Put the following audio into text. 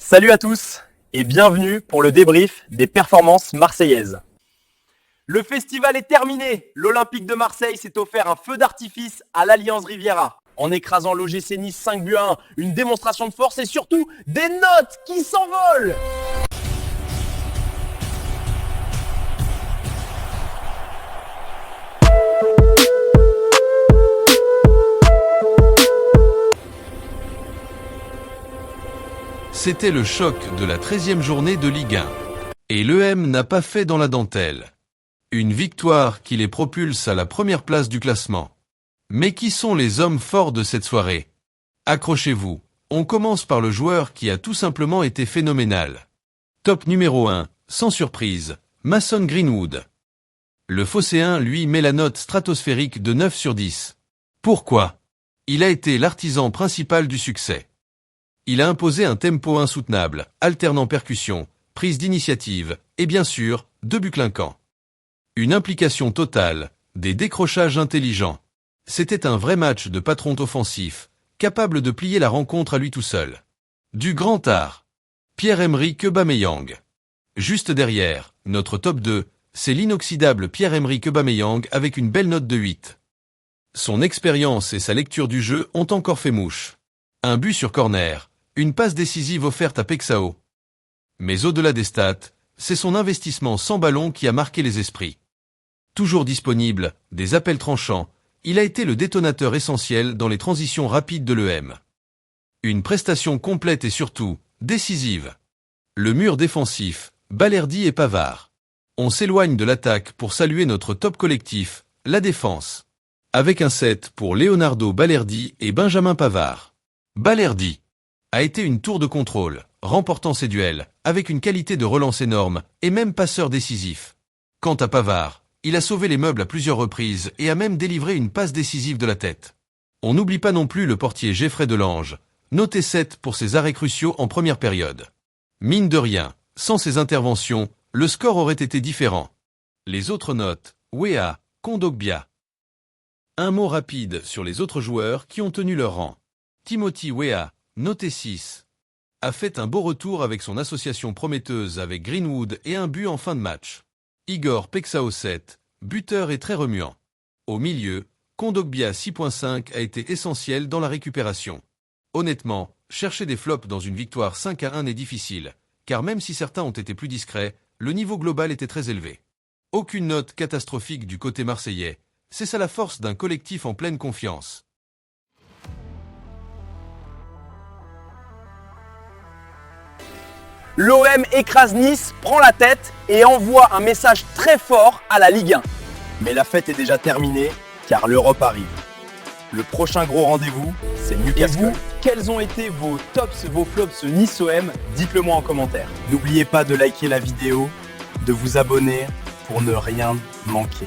Salut à tous et bienvenue pour le débrief des performances marseillaises. Le festival est terminé. L'Olympique de Marseille s'est offert un feu d'artifice à l'Allianz Riviera en écrasant l'OGC Nice 5-1, une démonstration de force et surtout des notes qui s'envolent. C'était le choc de la 13e journée de Ligue 1. Et l'EM n'a pas fait dans la dentelle. Une victoire qui les propulse à la première place du classement. Mais qui sont les hommes forts de cette soirée? Accrochez-vous, on commence par le joueur qui a tout simplement été phénoménal. Top numéro 1, sans surprise, Mason Greenwood. Le Phocéen lui met la note stratosphérique de 9 sur 10. Pourquoi? Il a été l'artisan principal du succès. Il a imposé un tempo insoutenable, alternant percussion, prise d'initiative, et bien sûr, 2 buts clinquants. Une implication totale, des décrochages intelligents. C'était un vrai match de patron offensif, capable de plier la rencontre à lui tout seul. Du grand art. Pierre-Emerick Aubameyang. Juste derrière, notre top 2, c'est l'inoxydable Pierre-Emerick Aubameyang avec une belle note de 8. Son expérience et sa lecture du jeu ont encore fait mouche. Un but sur corner, une passe décisive offerte à Pexao. Mais au-delà des stats, c'est son investissement sans ballon qui a marqué les esprits. Toujours disponible, des appels tranchants, il a été le détonateur essentiel dans les transitions rapides de l'EM. Une prestation complète et surtout, décisive. Le mur défensif, Balerdi et Pavard. On s'éloigne de l'attaque pour saluer notre top collectif, la défense. Avec un set pour Leonardo Balerdi et Benjamin Pavard. Balerdi a été une tour de contrôle, remportant ses duels, avec une qualité de relance énorme, et même passeur décisif. Quant à Pavard, il a sauvé les meubles à plusieurs reprises et a même délivré une passe décisive de la tête. On n'oublie pas non plus le portier Geoffrey Delange, noté 7 pour ses arrêts cruciaux en première période. Mine de rien, sans ses interventions, le score aurait été différent. Les autres notes, Weah, Kondogbia. Un mot rapide sur les autres joueurs qui ont tenu leur rang. Timothy Weah, noté 6, a fait un beau retour avec son association prometteuse avec Greenwood et un but en fin de match. Igor Pexao 7, buteur et très remuant. Au milieu, Kondogbia 6.5 a été essentiel dans la récupération. Honnêtement, chercher des flops dans une victoire 5-1 est difficile, car même si certains ont été plus discrets, le niveau global était très élevé. Aucune note catastrophique du côté marseillais, c'est ça la force d'un collectif en pleine confiance. L'OM écrase Nice, prend la tête et envoie un message très fort à la Ligue 1. Mais la fête est déjà terminée car l'Europe arrive. Le prochain gros rendez-vous, c'est Newcastle. Et vous, quels ont été vos tops, vos flops Nice-OM? Dites-le moi en commentaire. N'oubliez pas de liker la vidéo, de vous abonner pour ne rien manquer.